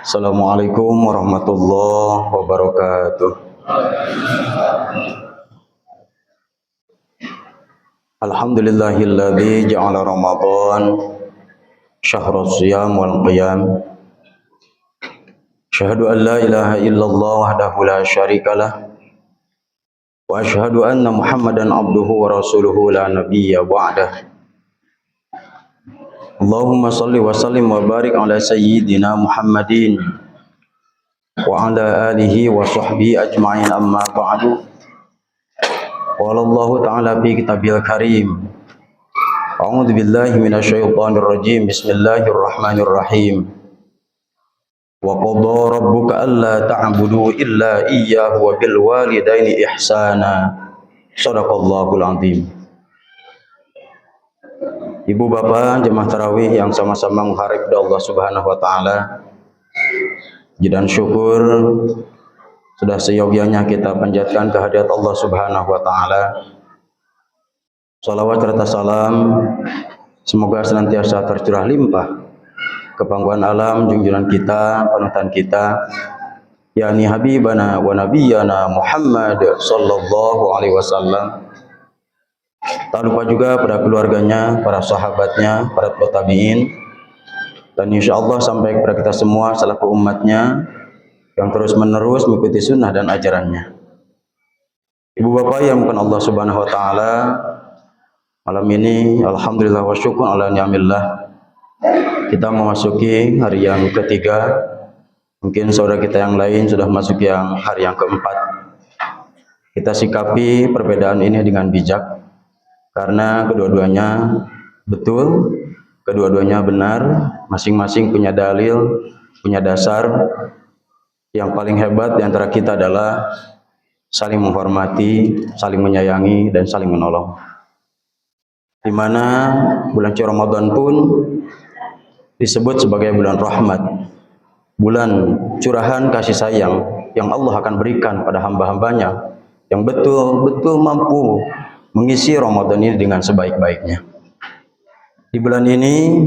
Assalamualaikum warahmatullahi wabarakatuh. Alhamdulillahilladzi ja'ala Ramadan syahrus shiyam wal qiyam. Asyhadu an la ilaha illallah wahdahu la syarikalah wa asyhadu anna Muhammadan abduhu wa rasuluhu la nabiyya ba'dah. Allahumma salli wa sallim wa barik ala sayyidina Muhammadin wa ala alihi wa sahbihi ajma'in, amma ba'du. Qala Allah ta'ala fi kitabil karim, a'udzu billahi minasyaitonir rajim, bismillahirrahmanirrahim. Wa qadha rabbuka alla ta'budu illa iyyahu wa bil walidaini ihsana. Shadaqallahul azim. Ibu bapak jemaah tarawih yang sama-sama mengharap kepada Allah Subhanahu wa taala, puji dan syukur sudah seyogyanya kita panjatkan kehadirat Allah Subhanahu wa taala. Shalawat serta salam semoga senantiasa tercurah limpah ke pangkuan alam junjungan kita, panutan kita, yakni habibana wa nabiyyana Muhammad sallallahu alaihi wasallam. Tak lupa juga pada keluarganya, para sahabatnya, para tabi'in, dan insya Allah sampai kepada kita semua selaku umatnya yang terus menerus mengikuti sunnah dan ajarannya. Ibu bapak yang bukan Allah Subhanahu wa taala, malam ini alhamdulillah wa syukur ala ni'amillah, kita memasuki hari yang ketiga. Mungkin saudara kita yang lain sudah masuk yang hari yang keempat. Kita sikapi perbedaan ini dengan bijak, karena kedua-duanya betul, kedua-duanya benar, masing-masing punya dalil, punya dasar. Yang paling hebat di antara kita adalah saling menghormati, saling menyayangi, dan saling menolong. Di mana bulan suci Ramadan pun disebut sebagai bulan rahmat, bulan curahan kasih sayang yang Allah akan berikan pada hamba-hambanya yang betul-betul mampu mengisi Ramadan ini dengan sebaik-baiknya. Di bulan ini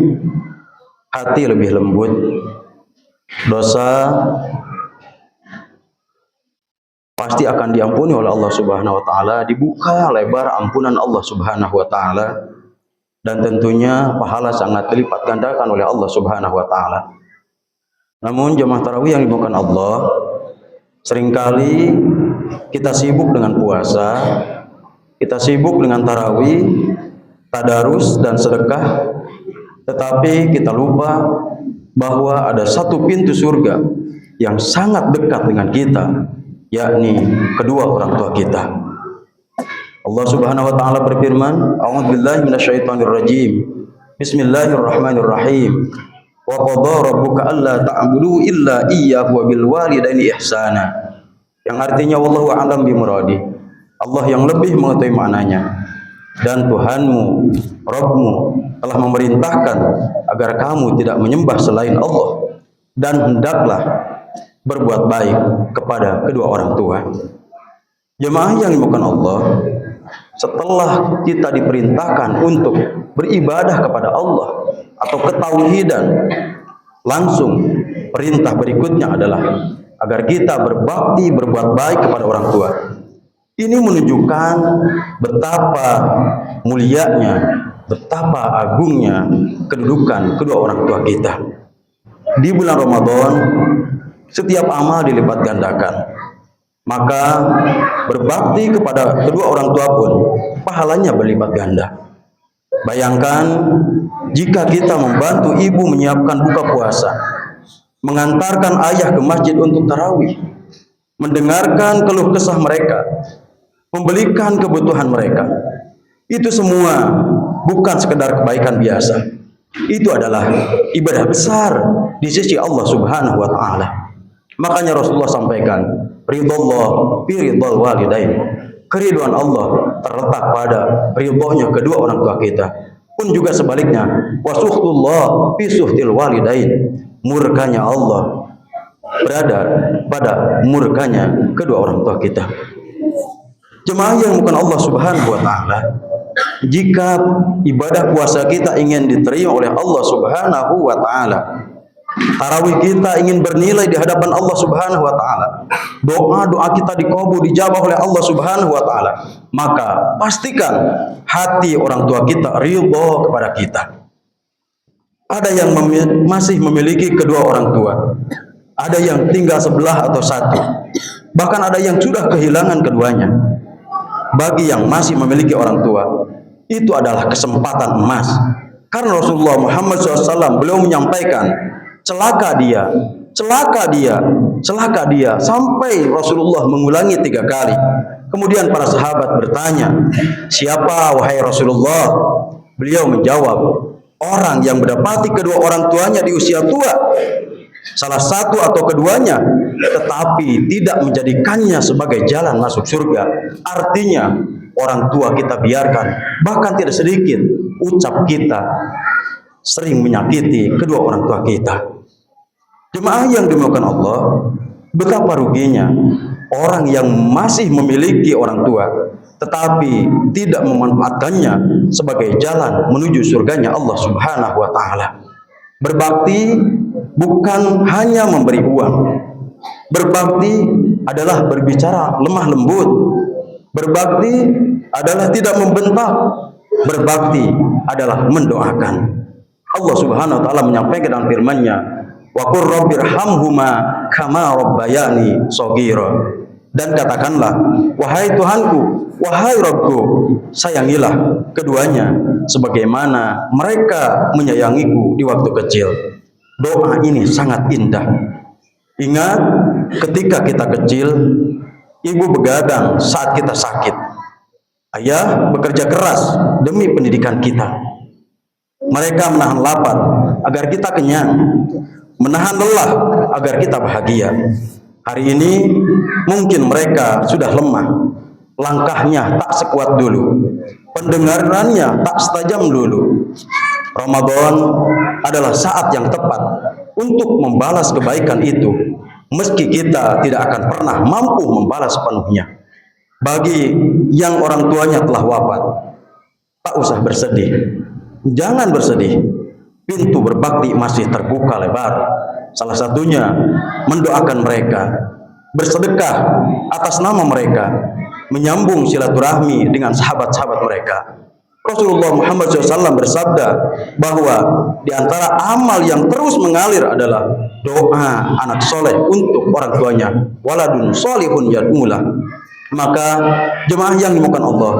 hati lebih lembut, dosa pasti akan diampuni oleh Allah Subhanahu wa taala, dibuka lebar ampunan Allah Subhanahu wa taala, dan tentunya pahala sangat dilipat gandakan oleh Allah Subhanahu wa taala. Namun jemaah tarawih yang dimuliakan Allah, seringkali kita sibuk dengan puasa, kita sibuk dengan tarawih, tadarus, dan sedekah, tetapi kita lupa bahwa ada satu pintu surga yang sangat dekat dengan kita, yakni kedua orang tua kita. Allah Subhanahu wa taala berfirman, a'udzubillahi minasyaitonir rajim. Bismillahirrahmanirrahim. Wa qadha rabbuka alla ta'budu illa iyyahu wa bil walidaini ihsana. Yang artinya wallahu a'lam bimuradi. Allah yang lebih mengetahui maknanya. Dan Tuhanmu, Rabbmu telah memerintahkan agar kamu tidak menyembah selain Allah, dan hendaklah berbuat baik kepada kedua orang tua. Jemaah yang dimuliakan Allah, setelah kita diperintahkan untuk beribadah kepada Allah atau ketauhidan, langsung perintah berikutnya adalah agar kita berbakti, berbuat baik kepada orang tua. Ini menunjukkan betapa mulianya, betapa agungnya kedudukan kedua orang tua kita. Di bulan Ramadan, setiap amal dilipat gandakan. Maka berbakti kepada kedua orang tua pun pahalanya berlipat ganda. Bayangkan jika kita membantu ibu menyiapkan buka puasa, mengantarkan ayah ke masjid untuk tarawih, mendengarkan keluh kesah mereka, membelikan kebutuhan mereka. Itu semua bukan sekedar kebaikan biasa. Itu adalah ibadah besar di sisi Allah Subhanahu wa taala. Makanya Rasulullah sampaikan, ridallah fi ridal walidain. Keriduan Allah terletak pada ridhonya kedua orang tua kita. Pun juga sebaliknya, wasuhtullah fi suhtil walidain. Murkanya Allah berada pada murkanya kedua orang tua kita. Jemaah yang bukan Allah Subhanahu wa taala, jika ibadah puasa kita ingin diterima oleh Allah Subhanahu wa taala, Tarawih kita ingin bernilai di hadapan Allah Subhanahu wa taala. Doa-doa kita dikabul, dijabah oleh Allah Subhanahu wa taala. Maka pastikan hati orang tua kita ridha kepada kita. Ada yang masih memiliki kedua orang tua. Ada yang tinggal sebelah atau satu. Bahkan ada yang sudah kehilangan keduanya. Bagi yang masih memiliki orang tua, itu adalah kesempatan emas. Karena Rasulullah Muhammad SAW beliau menyampaikan, celaka dia, celaka dia, celaka dia, sampai Rasulullah mengulangi 3 kali. Kemudian para sahabat bertanya, siapa wahai Rasulullah? Beliau menjawab, orang yang mendapati kedua orang tuanya di usia tua, salah satu atau keduanya, tetapi tidak menjadikannya sebagai jalan masuk surga. Artinya orang tua kita biarkan, bahkan tidak sedikit ucap kita sering menyakiti kedua orang tua kita. Jemaah yang dimuliakan Allah, betapa ruginya orang yang masih memiliki orang tua tetapi tidak memanfaatkannya sebagai jalan menuju surganya Allah Subhanahu wa taala. Berbakti bukan hanya memberi uang. Berbakti adalah berbicara lemah lembut. Berbakti adalah tidak membentak. Berbakti adalah mendoakan. Allah Subhanahu wa taala menyampaikan dalam firman-Nya, "Wa qur rabbirhamhuma kama rabbayani shaghira." Dan katakanlah, wahai Tuhanku, wahai Rabbku, sayangilah keduanya sebagaimana mereka menyayangiku di waktu kecil. Doa ini sangat indah. Ingat, ketika kita kecil, ibu begadang saat kita sakit. Ayah bekerja keras demi pendidikan kita. Mereka menahan lapar agar kita kenyang, menahan lelah agar kita bahagia. Hari ini mungkin mereka sudah lemah, langkahnya tak sekuat dulu, pendengarannya tak setajam dulu. Ramadan adalah saat yang tepat untuk membalas kebaikan itu, meski kita tidak akan pernah mampu membalas sepenuhnya. Bagi yang orang tuanya telah wafat, tak usah bersedih, jangan bersedih. Pintu berbakti masih terbuka lebar. Salah satunya mendoakan mereka, bersedekah atas nama mereka, menyambung silaturahmi dengan sahabat-sahabat mereka. Rasulullah Muhammad SAW bersabda bahwa di antara amal yang terus mengalir adalah doa anak soleh untuk orang tuanya, waladun solihun yad'ulah. Maka jemaah yang dimuliakan Allah,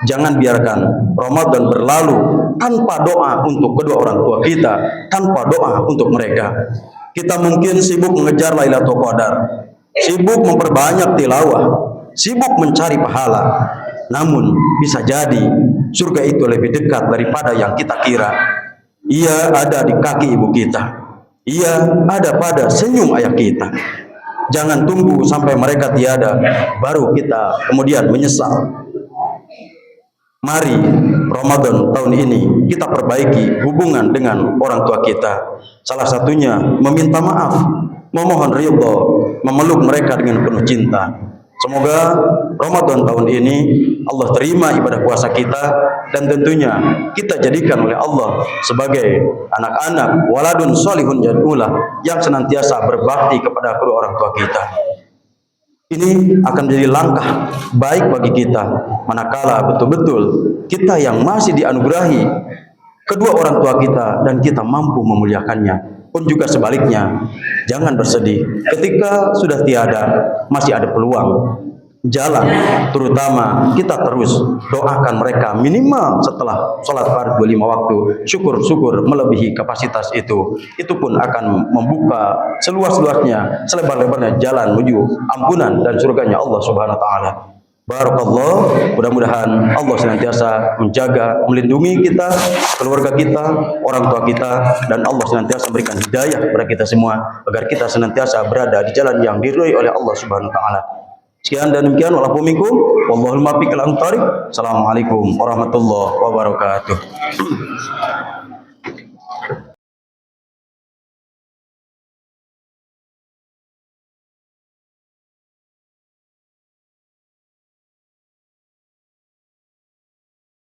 jangan biarkan Ramadan berlalu tanpa doa untuk kedua orang tua kita, tanpa doa untuk mereka. Kita mungkin sibuk mengejar Lailatul Qadar, sibuk memperbanyak tilawah, sibuk mencari pahala. Namun bisa jadi surga itu lebih dekat daripada yang kita kira. Ia ada di kaki ibu kita. Ia ada pada senyum ayah kita. Jangan tunggu sampai mereka tiada, baru kita kemudian menyesal. Mari Ramadan tahun ini kita perbaiki hubungan dengan orang tua kita. Salah satunya meminta maaf, memohon ridho, memeluk mereka dengan penuh cinta. Semoga Ramadan tahun ini Allah terima ibadah puasa kita, dan tentunya kita jadikan oleh Allah sebagai anak-anak waladun solihun yad'ulah yang senantiasa berbakti kepada kedua orang tua kita. Ini akan menjadi langkah baik bagi kita manakala betul-betul kita yang masih dianugerahi kedua orang tua kita dan kita mampu memuliakannya. Pun juga sebaliknya, jangan bersedih ketika sudah tiada, masih ada peluang jalan, terutama kita terus doakan mereka minimal setelah sholat fardu 5 waktu. Syukur-syukur melebihi kapasitas itu pun akan membuka seluas-luasnya, selebar-lebarnya jalan menuju ampunan dan surganya Allah Subhanahu wa taala. Barakallah, mudah-mudahan Allah senantiasa menjaga, melindungi kita, keluarga kita, orang tua kita, dan Allah senantiasa memberikan hidayah kepada kita semua agar kita senantiasa berada di jalan yang diridhoi oleh Allah Subhanahu wa taala. Sekian dan demikian, walaupun minkum, wallahul muwaffiq ila aqwamit thoriq. Assalamualaikum warahmatullahi wabarakatuh.